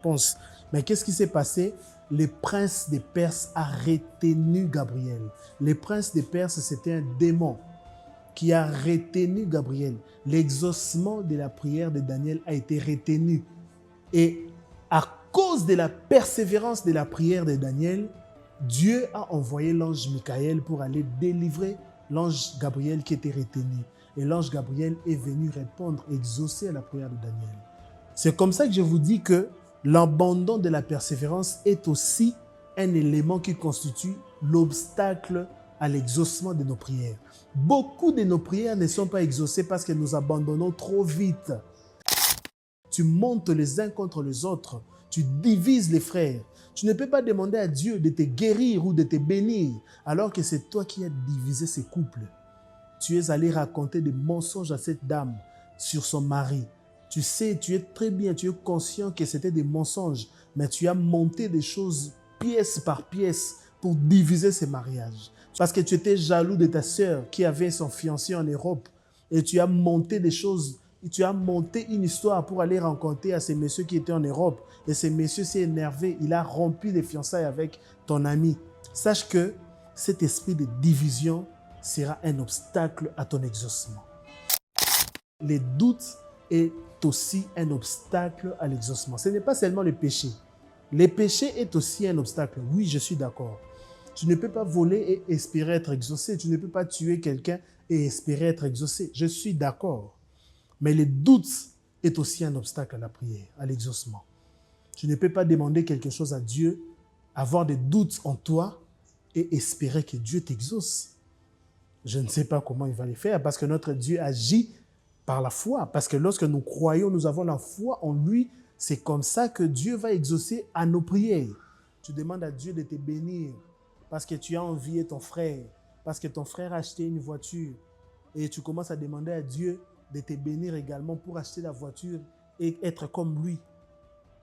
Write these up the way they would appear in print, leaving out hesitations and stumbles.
réponse. Mais qu'est-ce qui s'est passé? Le prince des Perses a retenu Gabriel. Le prince des Perses, c'était un démon qui a retenu Gabriel. L'exaucement de la prière de Daniel a été retenu. Et à cause de la persévérance de la prière de Daniel, Dieu a envoyé l'ange Michael pour aller délivrer l'ange Gabriel qui était retenu. Et l'ange Gabriel est venu répondre, exaucer à la prière de Daniel. C'est comme ça que je vous dis que l'abandon de la persévérance est aussi un élément qui constitue l'obstacle à l'exaucement de nos prières. Beaucoup de nos prières ne sont pas exaucées parce que nous abandonnons trop vite. Tu montes les uns contre les autres, tu divises les frères. Tu ne peux pas demander à Dieu de te guérir ou de te bénir alors que c'est toi qui as divisé ces couples. Tu es allé raconter des mensonges à cette dame sur son mari. Tu sais, tu es très bien, tu es conscient que c'était des mensonges, mais tu as monté des choses pièce par pièce pour diviser ces mariages. Parce que tu étais jaloux de ta sœur qui avait son fiancé en Europe et tu as monté des choses, tu as monté une histoire pour aller rencontrer à ces messieurs qui étaient en Europe et ces messieurs s'est énervé, il a rompu les fiançailles avec ton ami. Sache que cet esprit de division sera un obstacle à ton exaucement. Les doutes est aussi un obstacle à l'exaucement. Ce n'est pas seulement le péché. Le péché est aussi un obstacle. Oui, je suis d'accord. Tu ne peux pas voler et espérer être exaucé. Tu ne peux pas tuer quelqu'un et espérer être exaucé. Je suis d'accord. Mais le doute est aussi un obstacle à la prière, à l'exaucement. Tu ne peux pas demander quelque chose à Dieu, avoir des doutes en toi et espérer que Dieu t'exauce. Je ne sais pas comment il va le faire parce que notre Dieu agit par la foi. Parce que lorsque nous croyons, nous avons la foi en lui, c'est comme ça que Dieu va exaucer à nos prières. Tu demandes à Dieu de te bénir parce que tu as envié ton frère, parce que ton frère a acheté une voiture et tu commences à demander à Dieu de te bénir également pour acheter la voiture et être comme lui.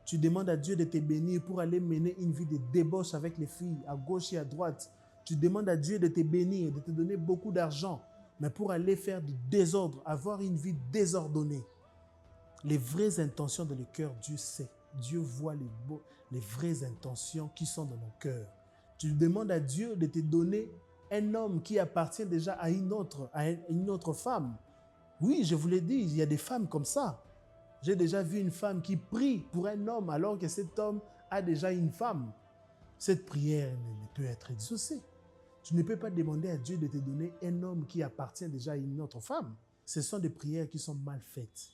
Tu demandes à Dieu de te bénir pour aller mener une vie de débauche avec les filles à gauche et à droite. Tu demandes à Dieu de te bénir, de te donner beaucoup d'argent, mais pour aller faire du désordre, avoir une vie désordonnée. Les vraies intentions de le cœur, Dieu sait. Dieu voit les vraies intentions qui sont dans nos cœurs. Tu demandes à Dieu de te donner un homme qui appartient déjà à une autre femme. Oui, je vous l'ai dit, il y a des femmes comme ça. J'ai déjà vu une femme qui prie pour un homme alors que cet homme a déjà une femme. Cette prière ne peut être exaucée. Tu ne peux pas demander à Dieu de te donner un homme qui appartient déjà à une autre femme. Ce sont des prières qui sont mal faites.